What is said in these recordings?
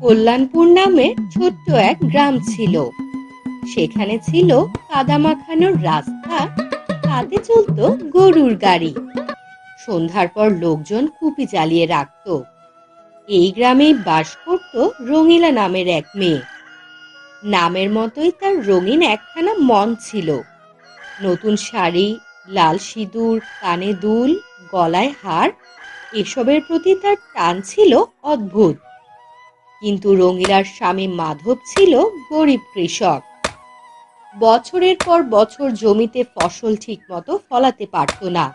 কল্যাণপুর নামের ছোট্ট এক গ্রাম ছিল। সেখানে ছিল কাদামাখানোর রাস্তা, তাতে চলতো গরুর গাড়ি। সন্ধ্যার পর লোকজন কুপি জ্বালিয়ে রাখত। এই গ্রামেই বাস করত রঙিলা নামের এক মেয়ে। নামের মতোই তার রঙিন একখানা মন ছিল। নতুন শাড়ি, লাল সিঁদুর, কানে দুল, গলায় হার, এসবের প্রতি তার টান ছিল অদ্ভুত। কিন্তু রঙিলার স্বামী মাধব ছিল গরিব কৃষক। বছরের পর বছর জমিতে ফসল ঠিকমতো ফলাতে পারত না।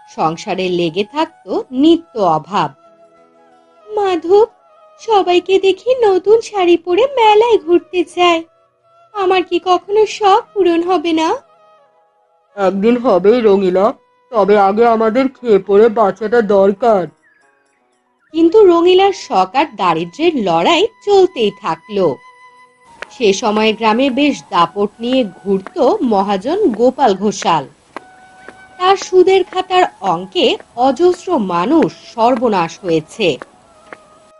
সংসারে লেগে থাকতো নিত্য অভাব। মাধব, সবাইকে দেখি নতুন শাড়ি পরে মেলায় ঘুরতে যায়, আমার কি কখনো শখ পূরণ হবে না? একদিন হবেই রঙিলা, তবে আগে আমাদের খেয়ে পরে বাঁচাটা দরকার। কিন্তু রঙিলার শখ আর দারিদ্র্যের লড়াই চলতেই থাকলো। সে সময় গ্রামে বেশ দাপট নিয়ে ঘুরত মহাজন গোপাল ঘোষাল। তার সুদের খাতার অঙ্কে অজস্র মানুষ সর্বনাশ হয়েছে।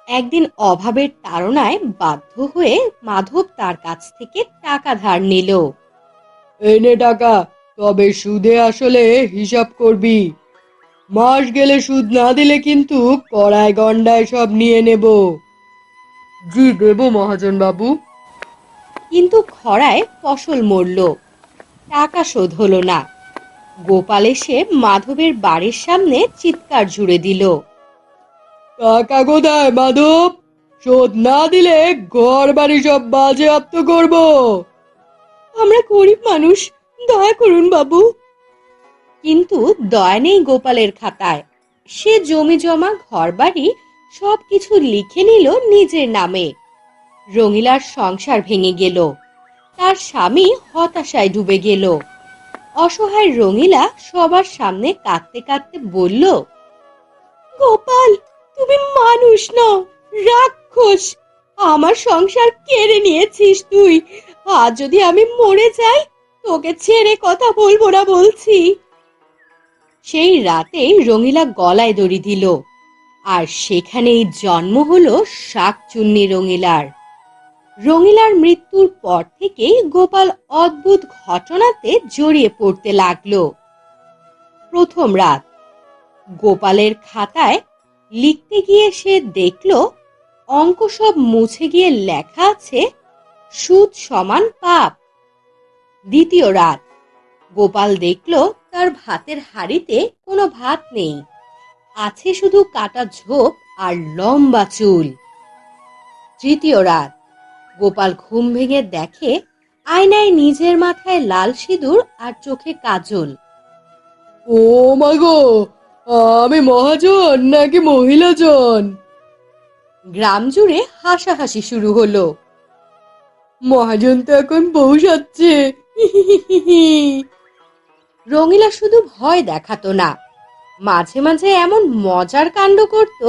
একদিন অভাবের তাড়নায় বাধ্য হয়ে মাধব তার কাছ থেকে টাকা ধার নিল। এনে টাকা, তবে সুদে আসলে হিসাব করবি। মাস গেলে সুদ না দিলে কিন্তু কড়ায় গন্ডায় সব নিয়ে নেব। জি দেব মহাজন বাবু। কিন্তু খরায় ফসল মরল, টাকা শোধ হলো না। গোপাল এসে মাধবের বাড়ির সামনে চিৎকার জুড়ে দিল। টাকা কোথায় মাধব? শোধ না দিলে ঘর বাড়ি সব বাজেয়াপ্ত করব। আমরা গরিব মানুষ, দয়া করুন বাবু। কিন্তু দয়া নেই গোপালের খাতায়। সে জমি জমা ঘরবাড়ি সবকিছু লিখে নিল নিজের নামে। রঙিলার সংসার ভেঙে গেল। তার স্বামী হতাশায় ডুবে গেল। অসহায় রঙিলা সবার সামনে কাঁদতে কাঁদতে বলল, গোপাল, তুমি মানুষ নও, রাক্ষস। আমার সংসার কেড়ে নিয়েছিস তুই। আজ যদি আমি মরে যাই, তোকে ছেড়ে কথা বলবো না বলছি। সেই রাতেই রঙিলা গলায় দড়ি দিল, আর সেখানেই জন্ম হলো শাকচুন্নি রঙিলার। রঙিলার মৃত্যুর পর থেকেই গোপাল অদ্ভুত ঘটনাতে জড়িয়ে পড়তে লাগলো। প্রথম রাত, গোপালের খাতায় লিখতে গিয়ে সে দেখল অঙ্ক সব মুছে গিয়ে লেখা আছে সুদ সমান পাপ। দ্বিতীয় রাত, গোপাল দেখল তার ভাতের হাঁড়িতে কোনো ভাত নেই, আছে শুধু কাটা ঝোপ আর লম্বা চুল। তৃতীয় রাত, গোপাল ঘুম ভেঙে দেখে আয়নায় নিজের মাথায় লাল সিঁদুর আর চোখে কাজল। ও মা গো, আমি মহাজন নাকি মহিলাজন? গ্রাম জুড়ে হাসাহাসি শুরু হলো। মহাজন তো এখন বউ সাজছে। রঙিলা শুধু ভয় দেখাতো না, মাঝে মাঝে এমন মজার কাণ্ড করত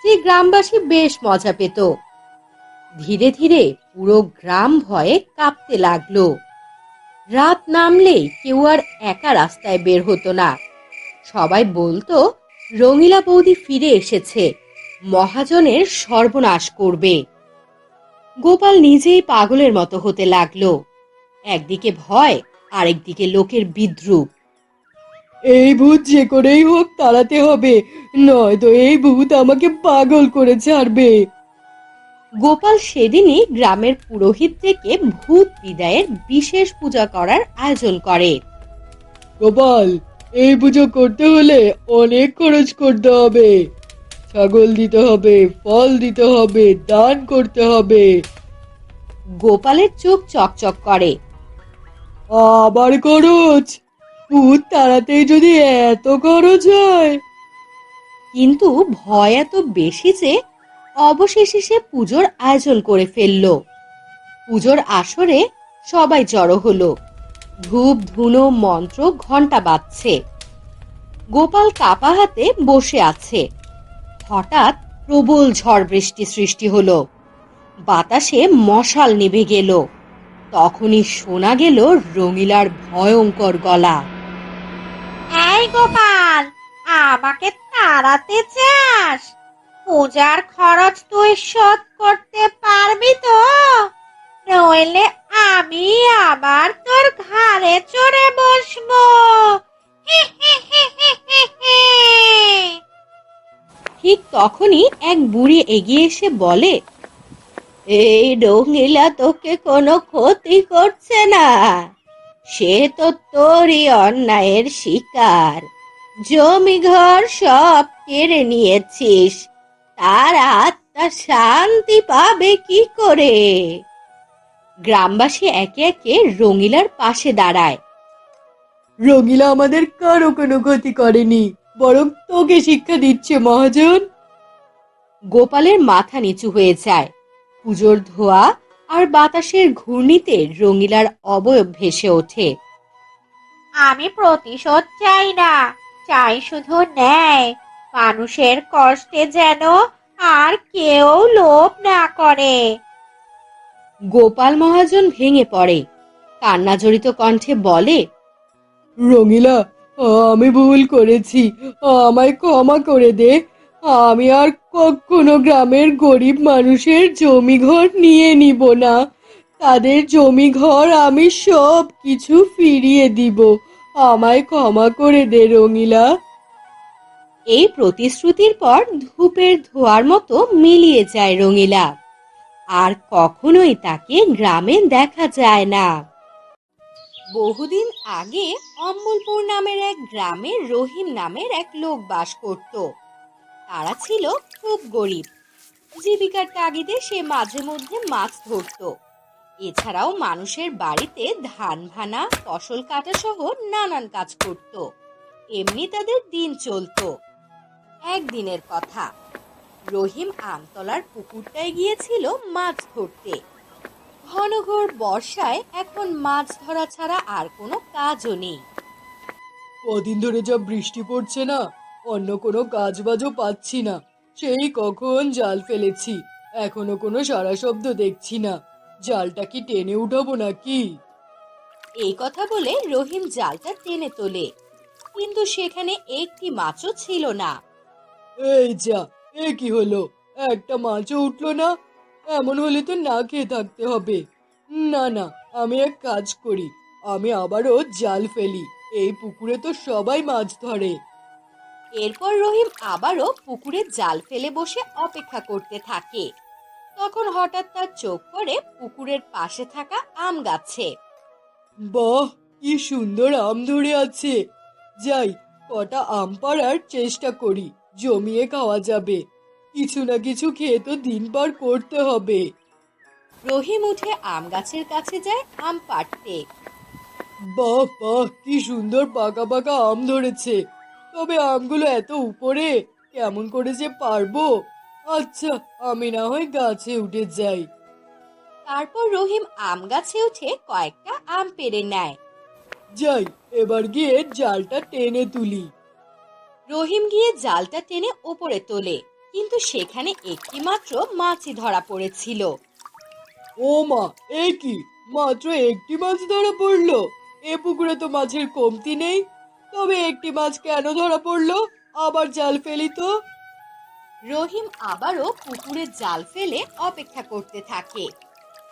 যে গ্রামবাসী বেশ মজা পেত। ধীরে ধীরে পুরো গ্রাম ভয়ে কাঁপতে লাগলো। রাত নামলেই কেউ আর একা রাস্তায় বের হতো না। সবাই বলতো রঙিলা বৌদি ফিরে এসেছে, মহাজনের সর্বনাশ করবে। গোপাল নিজেই পাগলের মতো হতে লাগলো। একদিকে ভয়, আরেকদিকে লোকের বিদ্রূপ। এই ভূত যে করেই হোক তাড়াতে হবে, নয়তো এই ভূত আমাকে পাগল করে ছাড়বে। গোপাল সেদিনই গ্রামের পুরোহিত থেকে ভূত বিদায়ের বিশেষ পূজা করার আয়োজন করে। গোপাল, এই পুজো করতে হলে অনেক খরচ করতে হবে। ছাগল দিতে হবে, ফল দিতে হবে, দান করতে হবে। গোপালের চোখ চকচক করে। আবার খরচ? ভূত তাড়াতেই যদি এত খরচ হয়? কিন্তু ভয় এত বেশি যে অবশেষে সে পুজোর আয়োজন করে ফেলল। পুজোর আসরে সবাই জড়ো হলো। ধূপ ধুনো মন্ত্র ঘন্টা বাজছে। গোপাল কাপা হাতে বসে আছে। হঠাৎ প্রবল ঝড় বৃষ্টি সৃষ্টি হলো। বাতাসে মশাল নিভে গেল। তখনই শোনা গেল রঙিলার ভয়ঙ্কর গলা। এই গোপাল, আমাকে তাড়াতে চাস? পূজার খরচ তুই শোধ করতে নইলে আমি আবার তোর ঘাড়ে চড়ে বসবো। হি হি হি হি হি হি। ঠিক তখনই এক বুড়ি এগিয়ে এসে বলে, এই রঙিলা তোকে কোনো ক্ষতি করছে না, সে তো তোরই অন্যায়ের শিকার। জমি ঘর সব কেড়ে নিয়েছিস, তার আত্মা শান্তি পাবে কি করে? গ্রামবাসী একে একে রঙিলার পাশে দাঁড়ায়। রঙিলা আমাদের কারো কোনো ক্ষতি করেনি, বরং তোকে শিক্ষা দিচ্ছে মহাজন। গোপালের মাথা নিচু হয়ে যায়। পুজোর ধোয়া আর বাতাসের ঘূর্ণিতে রঙিলার অবয়ব ভেসে ওঠে। আমি প্রতিশোধ চাই না, চাই শুধু ন্যায়। মানুষের কষ্টে যেন আর কেউ লোভ না করে। গোপাল মহাজন ভেঙে পড়ে, কান্নাজড়িত কণ্ঠে বলে, রঙিলা, আমি ভুল করেছি, আমায় ক্ষমা করে দে। আমি আর কখনো গ্রামের গরিব মানুষের জমি ঘর নিয়ে নিব না। তাদের জমি ঘর আমি সব কিছু ফিরিয়ে দিব। আমায় ক্ষমা করে দে রঙিলা। এই প্রতিশ্রুতির পর ধূপের ধোঁয়ার মতো মিলিয়ে যায় রঙিলা, আর কখনোই তাকে গ্রামে দেখা যায় না। বহুদিন আগে অম্বলপুর নামের এক গ্রামে রহিম নামের এক লোক বাস করত। তারা ছিল খুব গরিব। জীবিকার তাগিদে সে মাঝে মধ্যে মাছ ধরত। এছাড়াও মানুষের বাড়িতে ধান ভানা, ফসল কাটা সহ নানান কাজ করত। এমনি তাদের দিন চলতো। একদিনের কথা, রহিম আমতলার পুকুরটায় গিয়েছিল মাছ ধরতে। ঘন ঘোর বর্ষায় এখন মাছ ধরা ছাড়া আর কোনো কাজও নেই। কদিন ধরে যা বৃষ্টি পড়ছে না, অন্য কোনো কাজ বাজও পাচ্ছি না। সেই কখন জাল ফেলেছি, এখনো কোনো সারা শব্দ দেখছি না। জালটা কি টেনে উঠাবো নাকি? এই কথা বলে রহিম জালটা টেনে তোলে, কিন্তু সেখানে একটি মাছও ছিল না। এই যা, এ কি হলো? একটা মাছও উঠলো না। এমন হলে তো না খেয়ে থাকতে হবে। না না, আমি এক কাজ করি, আমি আবারও জাল ফেলি। এই পুকুরে তো সবাই মাছ ধরে। এরপর রহিম আবারও পুকুরে জাল ফেলে বসে অপেক্ষা করতে থাকে। তখন হঠাৎ তার চোখ পড়ে পুকুরের পাশে থাকা আম গাছে। বাহ, কি সুন্দর আম ধরে আছে! যাই, কটা আম পাড়ার চেষ্টা করি, জমিয়ে খাওয়া যাবে। কিছু না কিছু খেয়ে তো দিন পার করতে হবে। রহিম উঠে আম গাছের কাছে যায় আম পাড়তে। বাহ বাহ, কি সুন্দর পাকা পাকা আম ধরেছে। তবে আমগুলো এত উপরে, কেমন করে যে পারবো? আচ্ছা, আমি না হয় গাছে উঠে যাই। তারপর রহিম আম গাছে উঠে কয়েকটা আম পেড়ে নেয়। যাই, এবার গিয়ে জালটা টেনে তুলি। রহিম গিয়ে জালটা টেনে ওপরে তোলে, কিন্তু সেখানে একটি মাত্র মাছই ধরা পড়েছিল। ও মা, এ কি! মাত্র একটি মাছ ধরা পড়লো। এ পুকুরে তো মাছের কমতি নেই। তবে একটি মাছ কেন ধরা পড়লো? আবার জাল ফেলি তো। রহিম আবারও পুকুরে জাল ফেলে অপেক্ষা করতে থাকে।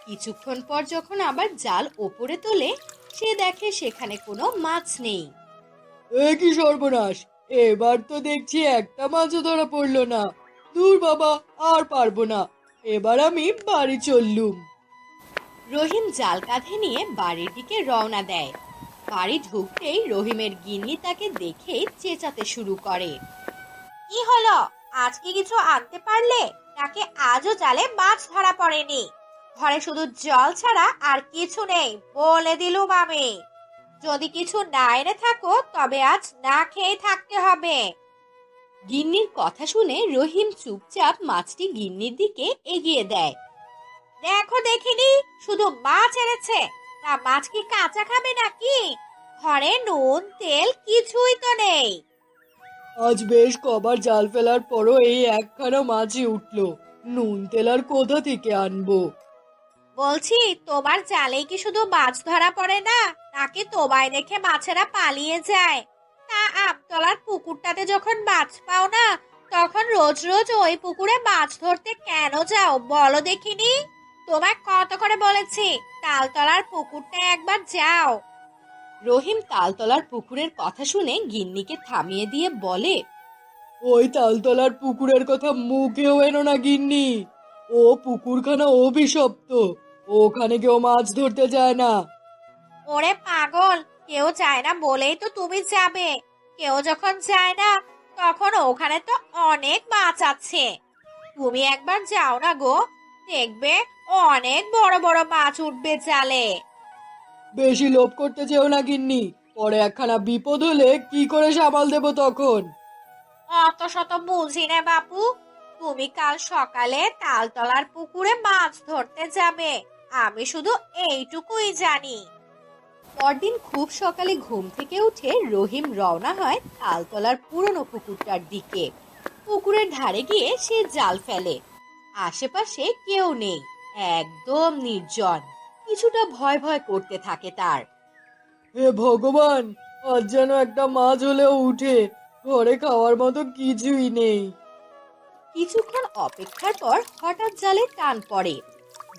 কিছুক্ষণ পর যখন আবার জাল ওপরে তোলে, সে দেখে সেখানে কোনো মাছ নেই। এ কি সর্বনাশ! এবার তো দেখছি একটা মাছও ধরা পড়লো না। দূর বাবা, আর পারবো না। এবার আমি বাড়ি চললুম। রহিম জাল কাঁধে নিয়ে বাড়ির দিকে রওনা দেয়। বাড়ি ঢুকতেই রহিমের গিন্নি তাকে দেখেই চেঁচাতে শুরু করে। কি হলো? আজকে কিছু আনতে পারলে? নাকি আজও জালে মাছ ধরা পড়েনি? ঘরে শুধু জল ছাড়া আর কিছু নেই বলে দিলুম আমি। যদি কিছু না এনে থাকো তবে আজ না খেয়ে থাকতে হবে। গিন্নির কথা শুনে রহিম চুপচাপ মাছটি গিন্নির দিকে এগিয়ে দেয়। দেখো দেখিনি, শুধু মাছ এনেছে। তা মাছ কি কাঁচা খাবে নাকি? ঘরে নুন তেল কিছুই তো নেই। আজ বেশ কবার জাল ফেলার পরও এই একখানা মাছই উঠলো। নুন তেল আর কোথা থেকে আনবো? বলছি, তোমার জালেই কি শুধু মাছ ধরা পড়ে না, নাকি তোমায় দেখে মাছেরা পালিয়ে যায়? তা আমতলার পুকুরটাতে যখন মাছ পাও না, তখন রোজ রোজ ওই পুকুরে মাছ ধরতে কেন যাও বলো দেখিনি? তোমায় কত করে বলেছি তালতলার পুকুরটা একবার যাও। রহিম তালতলার পুকুরের কথা শুনে গিন্নিকে থামিয়ে দিয়ে বলে, ওই তালতলার পুকুরের কথা মুখেও এনো না গিন্নি। ও পুকুরখানা অভিশপ্ত, ওখানে কেউ মাছ ধরতে যায় না। ওরে পাগল, কেউ যায় না বলেই তো তুমি যাবে। কেউ যখন যায় না তখন ওখানে তো অনেক মাছ আছে। তুমি একবার যাও না গো, দেখবে অনেক বড় বড় মাছ উঠবে জালে। বেশি লোভ করতে চেও না গিন্নি, পরে একখানা বিপদ হলে কি করে সামাল দেবো তখন। অত শত বুঝি না বাপু, তুমি কাল সকালে তালতলার পুকুরে মাছ ধরতে যাবে, আমি শুধু এইটুকুই জানি। পরদিন খুব সকালে ঘুম থেকে উঠে রহিম রওনা হয় তালতলার পুরনো পুকুরটার দিকে। পুকুরের ধারে গিয়ে সে জাল ফেলে। আশেপাশে কেউ নেই, একদম নির্জন। কিছুটা ভয় ভয় করতে থাকে তার। হে ভগবান, আজ যেন একটা মাছ হলেও উঠে, ঘরে খাওয়ার মতো কিছুই নেই। কিছুক্ষণ অপেক্ষার পর হঠাৎ জালে টান পড়ে।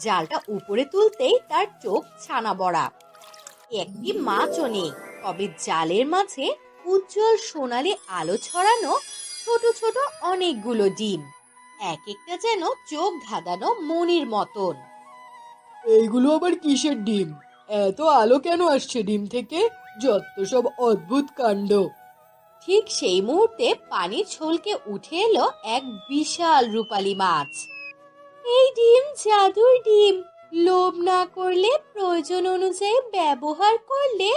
জালটা উপরে তুলতেই তার চোখ ছানা বড়া। একটি মাছও নেই, তবে জালের মাঝে উজ্জ্বল সোনালী আলো ছড়ানো ছোট ছোট অনেকগুলো ডিম, এক একটা যেন চোখ ধাঁধানো মনির মতন। এইগুলো আবার কিসের ডিম? এত আলো কেন আসছে ডিম থেকে? যত সব অদ্ভুত কাণ্ড। ঠিক সেই মুহূর্তে পানি ছলকে উঠে এলো এক বিশাল রূপালী মাছ। এই ডিম জাদুর ডিম, লোভ না করলে, প্রয়োজন অনুযায়ী ব্যবহার করলে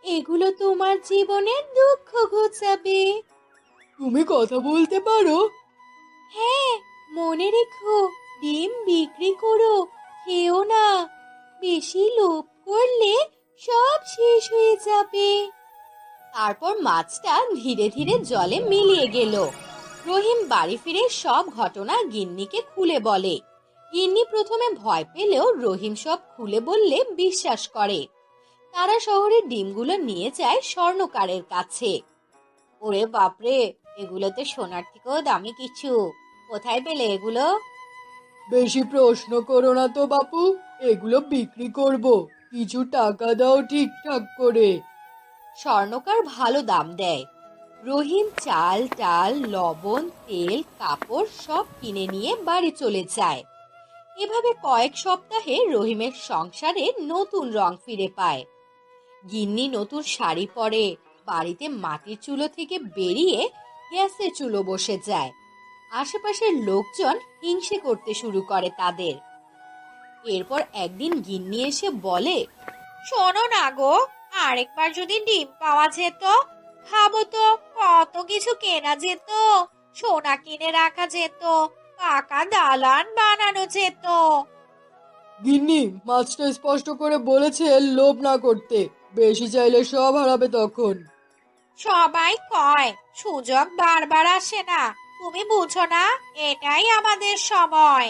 এগুলো তোমার জীবনের দুঃখ ঘোচাবে। তুমি কথা বলতে পারো? হ্যাঁ, মনে রেখো, ডিম বিক্রি করো, খেও না। বেশি লোভ করলে সব শেষ হয়ে যাবে। তারপর মাছটা ধীরে ধীরে জলে মিলিয়ে গেল। রহিম বাড়ি ফিরে সব ঘটনা গিন্নিকে খুলে বলে। গিন্নি প্রথমে ভয় পেলেও রহিম সব খুলে বললে বিশ্বাস করে। তারা শহরের ডিমগুলো নিয়ে যায় স্বর্ণকারের কাছে। ওরে বাপরে, এগুলোতে সোনার থেকেও দামি কিছু। কোথায় পেলে এগুলো? বেশি প্রশ্ন করো না তো বাপু, এগুলো বিক্রি করব, কিছু টাকা দাও ঠিকঠাক করে। স্বর্ণকার ভালো দাম দেয়। রহিম চাল ডাল লবণ তেল কাপড় সব কিনে নিয়ে বাড়ি চলে যায়। এভাবে কয়েক সপ্তাহে রহিমের সংসারে নতুন রং ফিরে পায়। গিন্নি নতুন শাড়ি পরে, বাড়িতে মাটির চুলো থেকে বেরিয়ে গ্যাসের চুলো বসে যায়। আশেপাশের লোকজন হিংসে করতে শুরু করে তাদের। এরপর একদিন গিন্নি এসে বলে, শোনো না গো, আরেকবার যদি ডিম পাওয়া যেত, খাবো তো, কত কিছু কেনা যেত, সোনা কিনে রাখা যেত, পাকা দালান বানানো যেত। গিন্নি মাছটা স্পষ্ট করে বলেছে লোভ না করতে, বেশি চাইলে সব হারাবে তখন। সবাই কয় সুযোগ বারবার আসে না, তুমি বুঝো না, এটাই আমাদের সময়।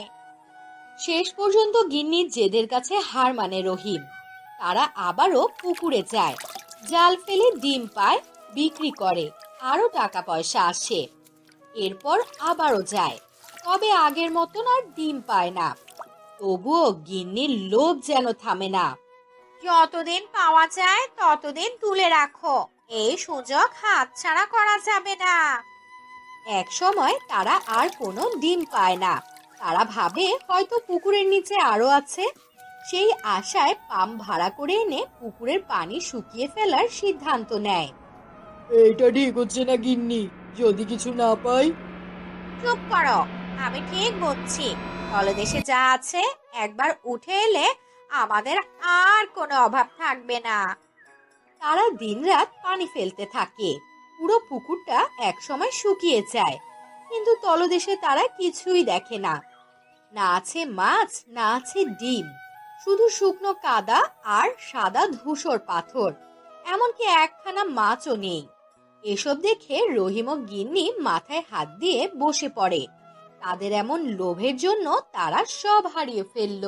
শেষ পর্যন্ত গিন্নির জেদের কাছে হার মানে রহিম। তারা আবারও পুকুরে যায়, জাল ফেলে ডিম পায়, বিক্রি করে, আরো টাকা পয়সা আসে। এরপর আবারও যায়, তবে আগের মতন আর ডিম পায় না। তবুও গিন্নির লোভ যেন থামে না। যতদিন পাওয়া যায় ততদিন তুলে রাখো, এই সুযোগ হাতছাড়া করা যাবে না। এক সময় তারা আর কোনো ডিম পায় না। তারা ভাবে হয়তো পুকুরের নিচে আরো আছে। সেই আশায় পাম্প ভাড়া করে এনে পুকুরের পানি শুকিয়ে ফেলার সিদ্ধান্ত নেয়। এইটা ঠিক হচ্ছে না গিন্নি, যদি কিছু না পাই। চুপ করো, আমি ঠিক বুঝছি। তলদেশে যা আছে একবার উঠে এলে আমাদের আর কোনো অভাব থাকবে না। তারা দিনরাত পানি ফেলতে থাকে। পুরো পুকুরটা একসময় শুকিয়ে যায়, কিন্তু তলদেশে তারা কিছুই দেখে না। না আছে মাছ, না আছে ডিম, শুধু শুকনো কাদা আর সাদা ধূসর পাথর। এমনকি একখানা মাছও নেই। এসব দেখে রহিম ও গিন্নি মাথায় হাত দিয়ে বসে পড়ে। তাদের এমন লোভের জন্য তারা সব হারিয়ে ফেলল।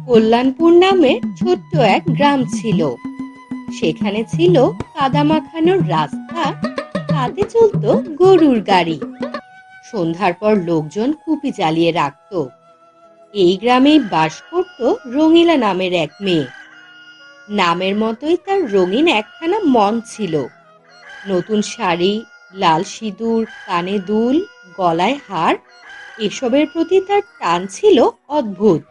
কল্যাণপুর নামে ছোট্ট এক গ্রাম ছিল। সেখানে ছিল কাদা মাখানোর রাস্তা, তাতে চলতো গরুর গাড়ি। সন্ধ্যার পর লোকজন কুপি জ্বালিয়ে রাখতো। এই গ্রামেই বাস করত রঙিলা নামের এক মেয়ে। নামের মতোই তার রঙিন একখানা মন ছিল। নতুন শাড়ি, লাল সিঁদুর, কানে দুল, গলায় হার, এসবের প্রতি তার টান ছিল অদ্ভুত।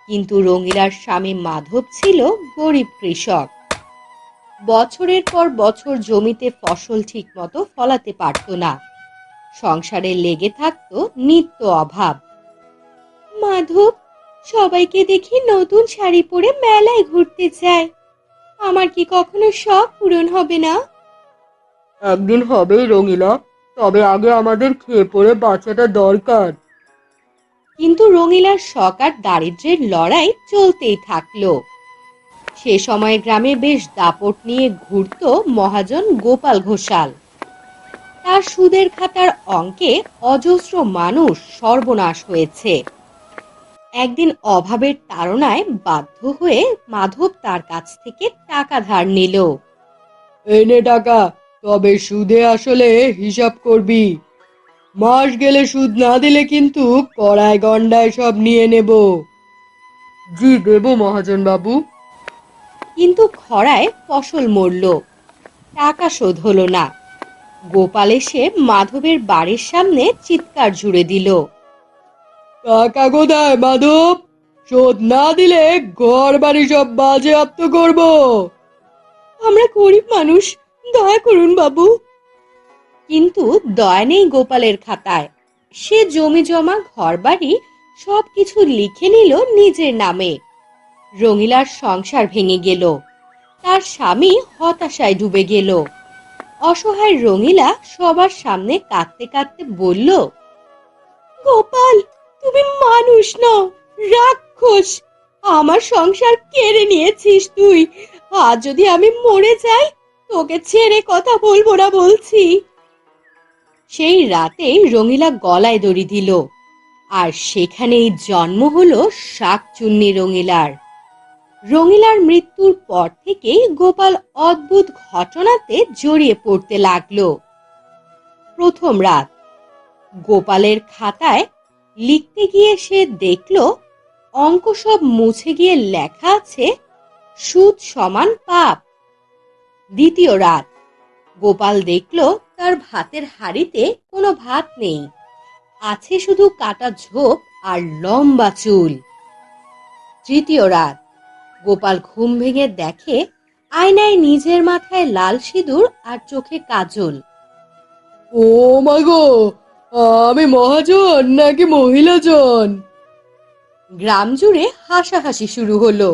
কিন্তু রঙিলার স্বামী মাধব ছিল গরিব কৃষক। বছরের পর বছর জমিতে ফসল ঠিকমতো ফলাতে পারত না। সংসারে লেগে থাকতো নিত্য অভাব। মাধব, সবাইকে দেখি নতুন শাড়ি পরে মেলায় ঘুরতে যায়। আমার কি কখনো শখ পূরণ হবে না? একদিন হবেই রঙিলা, তবে আগে আমাদের খেয়ে পড়ে বাঁচাটা দরকার। কিন্তু রঙিলার শখ আর দারিদ্র্যের লড়াই চলতেই থাকলো। সে সময় গ্রামে বেশ দাপট নিয়ে ঘুরতো মহাজন গোপাল ঘোষাল। তার সুদের খাতার অঙ্কে অজস্র মানুষ সর্বনাশ হয়েছে। একদিন অভাবের তাড়নায় বাধ্য হয়ে মাধব তার কাছ থেকে টাকা ধার নিল। এনে টাকা, তবে সুদে আসলে হিসাব করবি। মাস গেলে সুদ না দিলে কিন্তু কড়ায় গন্ডায় সব নিয়ে নেব। জি দেব মহাজন বাবু। কিন্তু খরায় ফসল মরল, টাকা শোধ হলো না। গোপাল এসে মাধবের বাড়ির সামনে চিৎকার জুড়ে দিল। টাকা কোথায় মাধব? শোধ না দিলে ঘর বাড়ি সব বাজেয়াপ্ত করব। আমরা গরিব মানুষ, দয়া করুন বাবু। কিন্তু দয়া নেই গোপালের খাতায়। সে জমি জমা ঘরবাড়ি সবকিছু লিখে নিল নিজের নামে। রঙিলার সংসার ভেঙে গেল। তার স্বামী হতাশায় ডুবে গেল। অসহায় রঙিলা সবার সামনে কাঁদতে কাঁদতে বলল, গোপাল, তুমি মানুষ নও, রাক্ষস। আমার সংসার কেড়ে নিয়েছিস তুই। আজ যদি আমি মরে যাই, তোকে ছেড়ে কথা বলবো না বলছি। সেই রাতেই রঙিলা গলায় দড়ি দিল, আর সেখানেই জন্ম হলো শাকচুন্নি রঙিলার। রঙিলার মৃত্যুর পর থেকেই গোপাল অদ্ভুত ঘটনাতে জড়িয়ে পড়তে লাগলো। প্রথম রাত, গোপালের খাতায় লিখতে গিয়ে সে দেখল অঙ্ক সব মুছে গিয়ে লেখা আছে সুদ সমান পাপ। দ্বিতীয় রাত, গোপাল দেখল তার ভাতের হাঁড়িতে কোনো ভাত নেই, আছে শুধু কাটা ঝোপ আর লম্বা চুল। তৃতীয় রাত, গোপাল ঘুম ভেঙে দেখে আয়নায় নিজের মাথায় লাল সিঁদুর আর চোখে কাজল। ও মা গো, আমি মহাজন নাকি মহিলাজন? গ্রাম জুড়ে হাসাহাসি শুরু হলো।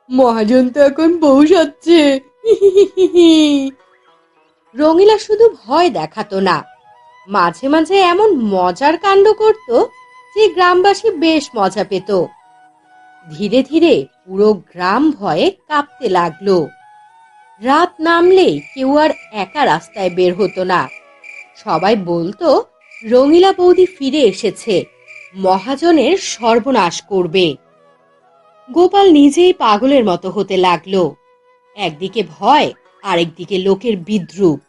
মহাজন তো এখন বউ সাজছে। রঙিলা শুধু ভয় দেখাতো না, মাঝে মাঝে এমন মজার কাণ্ড করত যে গ্রামবাসী বেশ মজা পেত। ধীরে ধীরে পুরো গ্রাম ভয়ে কাঁপতে লাগলো। রাত নামলেই কেউ আর একা রাস্তায় বের হতো না। সবাই বলতো রঙিলা বৌদি ফিরে এসেছে, মহাজনের সর্বনাশ করবে। গোপাল নিজেই পাগলের মতো হতে লাগলো। একদিকে ভয়, আরেকদিকে লোকের বিদ্রূপ।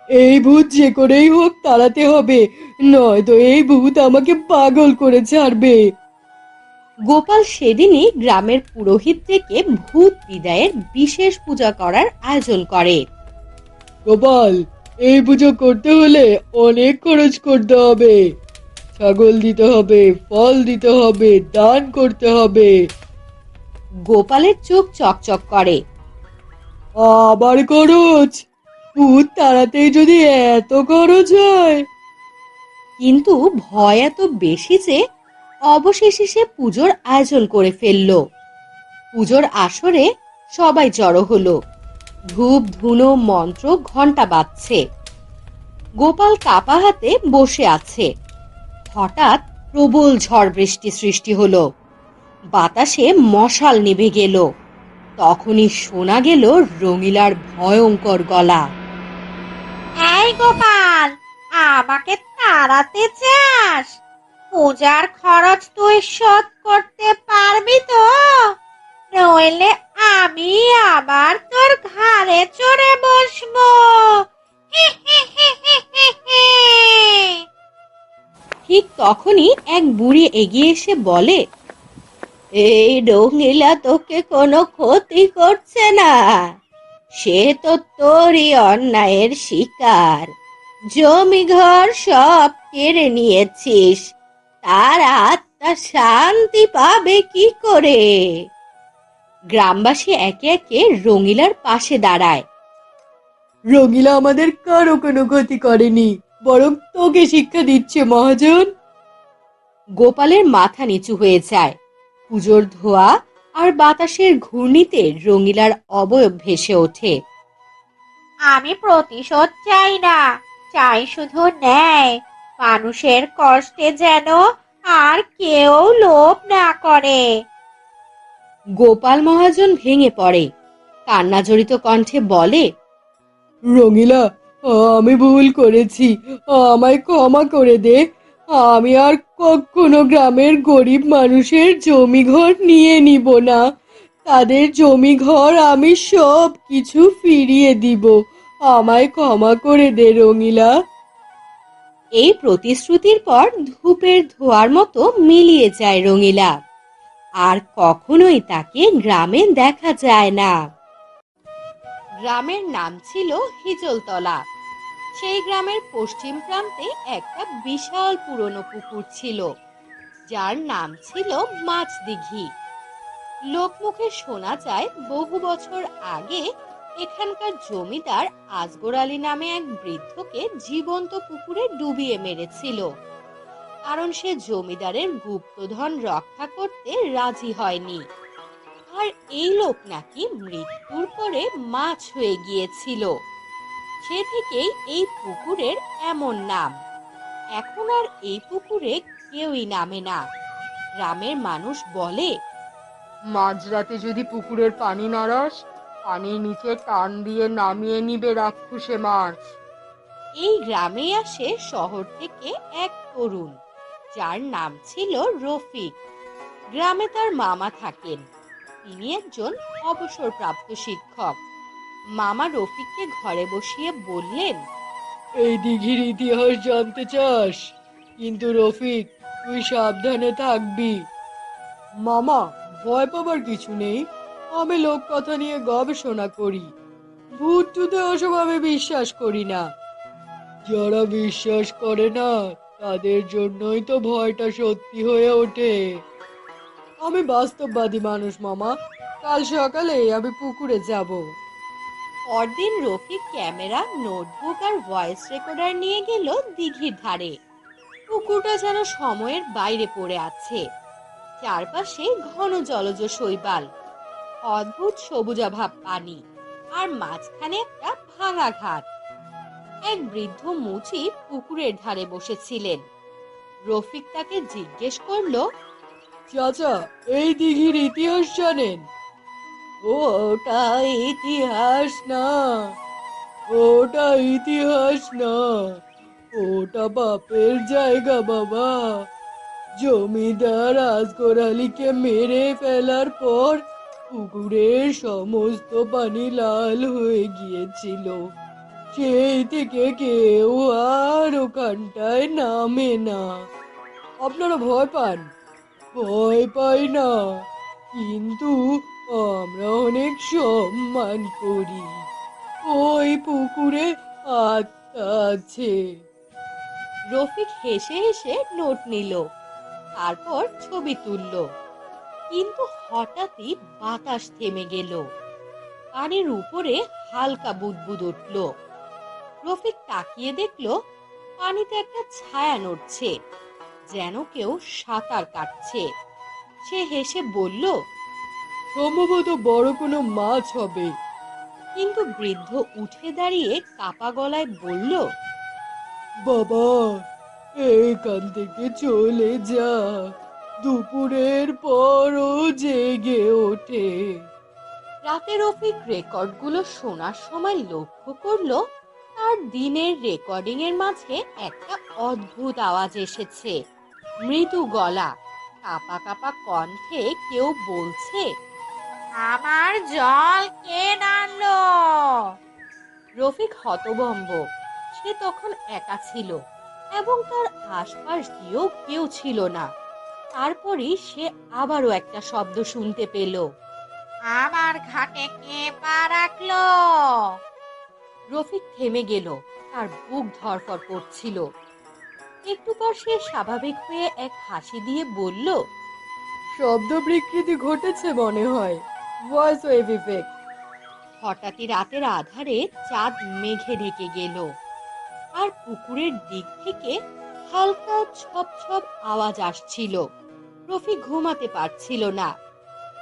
এই ভূত যে করেই হোক তাড়াতে হবে, নয়তো এই ভূত আমাকে পাগল করে ছাড়বে। গোপাল সেদিনই গ্রামের পুরোহিত থেকে ভূত বিদায়ের বিশেষ পূজা করার আয়োজন করে। গোপাল, এই পুজো করতে হলে অনেক খরচ করতে হবে। ছাগল দিতে হবে, ফল দিতে হবে, দান করতে হবে। গোপালের চোখ চকচক করে। আবার খরচ? ভূত তাড়াতেই যদি এত খরচ হয়? কিন্তু ভয় এত বেশি যে অবশেষে সে পুজোর আয়োজন করে ফেলল। পুজোর আসরে সবাই জড়ো হলো। ধূপ ধুনো মন্ত্র ঘন্টা বাজছে। গোপাল কাপা হাতে বসে আছে। হঠাৎ প্রবল ঝড় বৃষ্টি সৃষ্টি হলো। বাতাসে মশাল নিভে গেল। তখনই শোনা গেল রঙিলার ভয়ঙ্কর গলা। এই গোপাল, আমাকে তাড়াতে চাস? পূজার খরচ তুই শোধ করতে পারবি তো? নইলে আমি আবার তোর ঘাড়ে চড়ে বসবো। ঠিক তখনই এক বুড়ি এগিয়ে এসে বলে, এই রঙিলা তোকে কোনো ক্ষতি করছে না, সে তো তোরই অন্যায়ের শিকার। জমি ঘর সব কেড়ে নিয়েছিস, তার আত্মা শান্তি পাবে কি করে? গ্রামবাসী একে একে রঙিলার পাশে দাঁড়ায়। রঙিলা আমাদের কারো কোনো ক্ষতি করেনি, বরং তোকে শিক্ষা দিচ্ছে মহাজন। গোপালের মাথা নিচু হয়ে যায়। পুজোর ধোয়া আর বাতাসের ঘূর্ণিতে রঙিলার অবয়ব ভেসে ওঠে। আমি প্রতিশোধ চাই না, চাই শুধু ন্যায়। মানুষের কষ্টে যেন আর কেউ লোভ না করে। গোপাল মহাজন ভেঙে পড়ে, কান্নাজড়িত কণ্ঠে বলে, রঙিলা, আমি ভুল করেছি, আমায় ক্ষমা করে দে। আমি আর কখনো গ্রামের গরিব মানুষের জমি ঘর নিয়ে নিব না। তাদের জমি ঘর আমি সব কিছু ফিরিয়ে দিব। আমায় ক্ষমা করে দে রঙিলা। এই প্রতিশ্রুতির পর ধূপের ধোঁয়ার মতো মিলিয়ে যায় রঙিলা, আর কখনোই তাকে গ্রামে দেখা যায় না। গ্রামের নাম ছিল হিজলতলা। সেই গ্রামের পশ্চিম প্রান্তে একটা বিশাল পুরনো পুকুর ছিল, যার নাম ছিল মাছদিঘি। লোকমুখে শোনা যায় বহু বছর আগে এখানকার জমিদার আজগর আলী নামে এক বৃদ্ধকে জীবন্ত পুকুরে ডুবিয়ে মেরেছিল, কারণ সে জমিদারের গুপ্তধন রক্ষা করতে রাজি হয়নি। আর এই লোক নাকি মৃত্যুর পরে মাছ হয়ে গিয়েছিল। সে থেকেই এই পুকুরের এমন নাম। এখন আর এই পুকুরে কেউই নামে না। গ্রামের মানুষ বলে, মাঝরাতে যদি পুকুরের পানি নাড়াস, পানির নিচে টান দিয়ে নামিয়ে নিবে রাক্ষসে মাছ। এই গ্রামে আসে শহর থেকে এক তরুণ, যার নাম ছিল রফিক। গ্রামে তার মামা থাকেন, তিনি একজন অবসরপ্রাপ্ত শিক্ষক। মামা রফিককে ঘরে বসিয়ে বললেন, এই দিঘির ইতিহাস জানতে চাস? কিন্তু রফিক, তুই সাবধানে থাকবি। মামা, ভয় পাবার কিছু নেই। আমি লোক কথা নিয়ে গবেষণা করি। ভূত টুতে ওসব আমি বিশ্বাস করি না। যারা বিশ্বাস করে না, তাদের জন্যই তো ভয়টা সত্যি হয়ে ওঠে। আমি বাস্তববাদী মানুষ মামা। কাল সকালে আমি পুকুরে যাব। পরদিন রফিক ক্যামেরা, নোটবুক আর ভয়েস রেকর্ডার নিয়ে গেল দিঘির ধারে। পুকুরটা যেন সময়ের বাইরে পড়ে আছে। চারপাশে ঘন জলজ শৈবাল, অদ্ভুত সবুজাভাব পানি, আর মাঝখানে একটা ভাঙা ঘাট। এক বৃদ্ধ মুচি পুকুরের ধারে বসেছিলেন। রফিক তাকে জিজ্ঞেস করলো, চাচা, এই দিঘির ইতিহাস জানেন? ওটা ইতিহাস না, ওটা ইতিহাস না, ওটা বাপের জায়গা বাবা। জমিদার আজগর আলীকে মেরে ফেলার পর পুকুরের সমস্ত পানি লাল হয়ে গিয়েছিল। সেই থেকে কেউ আর ওখানটায় নামে না। আপনারা ভয় পান? ভয় পাই না, কিন্তু আমরা অনেক সম্মান করি। ওই পুকুরে আত্মা আছে। রফিক হেসে হেসে নোট নিল, তারপর ছবি তুলল। কিন্তু হঠাৎই বাতাস থেমে গেল। পানির উপরে হালকা বুদবুদ উঠল। রফিক তাকিয়ে দেখলো পানিতে একটা ছায়া নড়ছে, যেন কেউ সাঁতার কাটছে। সে হেসে বলল, সম্ভবত বড় কোনো মাছ হবে। কিন্তু বৃদ্ধ উঠে দাঁড়িয়ে কাপা গলায় বলল, বাবা, এখান থেকে চলে যা। দুপুরের পরও জেগে ওঠে। রাতে রফিক রেকর্ডগুলো শোনার সময় লক্ষ্য করলো তার দিনের রেকর্ডিং এর মাঝে একটা অদ্ভুত আওয়াজ এসেছে। মৃদু গলা, কাপা কাপা কণ্ঠে কেউ বলছে, আমার জল কে নাড়লো? রফিক হতভম্ব। সে তখন একা ছিল, এবং তার আশপাশ দিয়েও কেউ ছিল না। তারপরই সে আবারও একটা শব্দ শুনতে পেল। আমার ঘাটে কে পা রাখলো? রফিক থেমে গেল, তার বুক ধড়ফড় করছিল। একটু পর সে স্বাভাবিক হয়ে এক হাসি দিয়ে বলল, শব্দ বিকৃতি ঘটেছে মনে হয়, ভয়েস ওয়েভ ইফেক্ট। হঠাৎই রাতের আধারে চাঁদ মেঘে ঢেকে গেল, আর পুকুরের দিক থেকে হালকা ছপ ছপ আওয়াজ আসছিল। রফিক ঘুমাতে পারছিল না।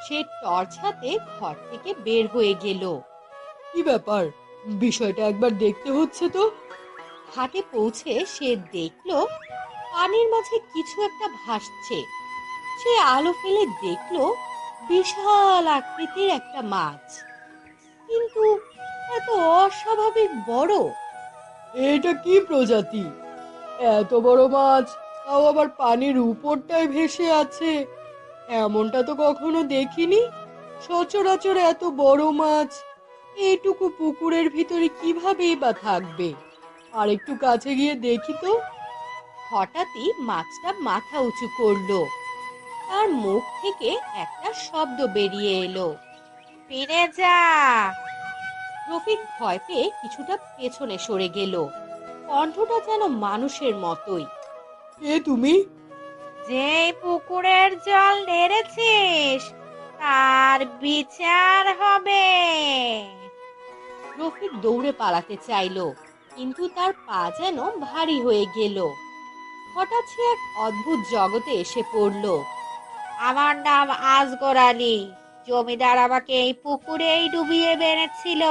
সে টর্চ হাতে ঘর থেকে বের হয়ে গেল। কি ব্যাপার, বিষয়টা একবার দেখতে হচ্ছে তো। ঘাটে পৌঁছে সে দেখল পানির মাঝে কিছু একটা ভাসছে। সে আলো ফেলে দেখল বিশাল আকৃতির একটা মাছ, কিন্তু এত অস্বাভাবিক বড়। এটা কি প্রজাতি? এত বড় মাছ, তাও আবার পানির উপরটায় ভেসে আছে। এমনটা তো কখনো দেখিনি। সচরাচর এত বড় মাছ এইটুকু পুকুরের ভিতরে কিভাবেই বা থাকবে? আর একটু কাছে গিয়ে দেখি তো। হঠাৎই মাছটা মাথা উঁচু করলো। তার মুখ থেকে একটা শব্দ বেরিয়ে এলো। ফিরে যা। রফিক ভয় পেয়ে কিছুটা পেছনে সরে গেল। কণ্ঠটা যেন মানুষের মতোই। কে তুমি? যেই পুকুরের জল নেড়েছিস তার বিচার হবে। রফিক দৌড়ে পালাতে চাইলো, কিন্তু তার পা যেন ভারী হয়ে গেল। হঠাৎ সে এক অদ্ভুত জগতে এসে পড়ল। আমার নাম আজগর আলী। জমিদার আমাকে এই পুকুরেই ডুবিয়ে মেরেছিল,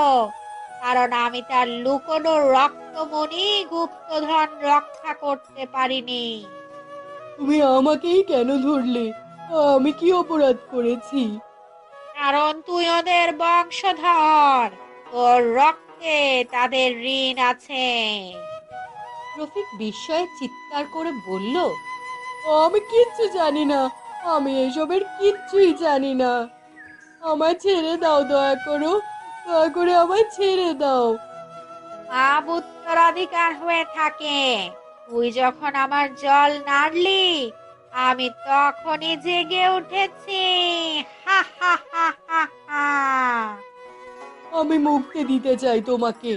কারণ আমি তার লুকোনো রক্তমণি গুপ্তধন রক্ষা করতে পারিনি। তুমি আমাকেই কেন ধরলে? আমি কি অপরাধ করেছি? কারণ তুই ওদের বংশধর, তোর রক্তে তাদের ঋণ আছে। রফিক বিস্ময়ে চিৎকার করে বলল, আমি কিচ্ছু জানি না। আমি এসবের কিচ্ছুই জানি না। আমায় ছেড়ে দাও, দয়া করো। দয়া করে আমায় ছেড়ে দাও। পাপ উত্তরাধিকার হয়ে থাকে। তুই যখন আমার জল নাড়লি, আমি তখনই জেগে উঠেছি। হা হা হা হা হা। আমি মুক্তি দিতে চাই তোমাকে।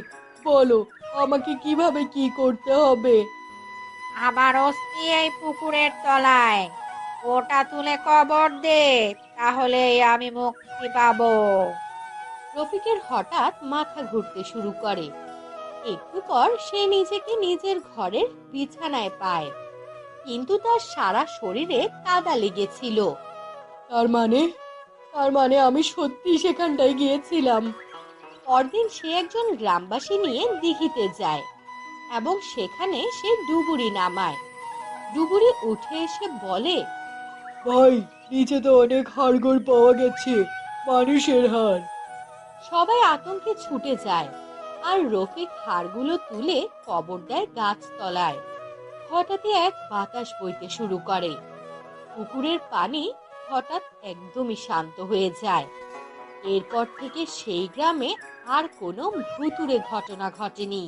বলো, আমাকে কিভাবে কি করতে হবে? আমার অস্থি এই পুকুরের তলায়, ওটা তুলে কবর দে, তাহলেই আমি মুক্তি পাবো। রফিকের হঠাৎ মাথা ঘুরতে শুরু করে। একটু পর সে নিজেকে নিজের ঘরের বিছানায় পায়, কিন্তু তার সারা শরীরে কাদা লেগেছিল। তার মানে তার মানে আমি সত্যি সেখানটায় গিয়েছিলাম। পরদিন সে একজন গ্রামবাসী নিয়ে দিঘিতে যায় এবং সেখানে সে ডুবুরি নামায়। ডুবুরি উঠে এসে বলে, ভাই, নিচে তো অনেক হাড়গোড় পাওয়া গেছে, মানুষের হাড়। সবাই আতঙ্কে ছুটে যায়, আর রফিক হাড়গুলো তুলে কবর দেয় গাছতলায়। হঠাৎই এক বাতাস বইতে শুরু করে। পুকুরের পানি হঠাৎ একদমই শান্ত হয়ে যায়। এরপর থেকে সেই গ্রামে আর কোনো ভুতুড়ে ঘটনা ঘটেনি।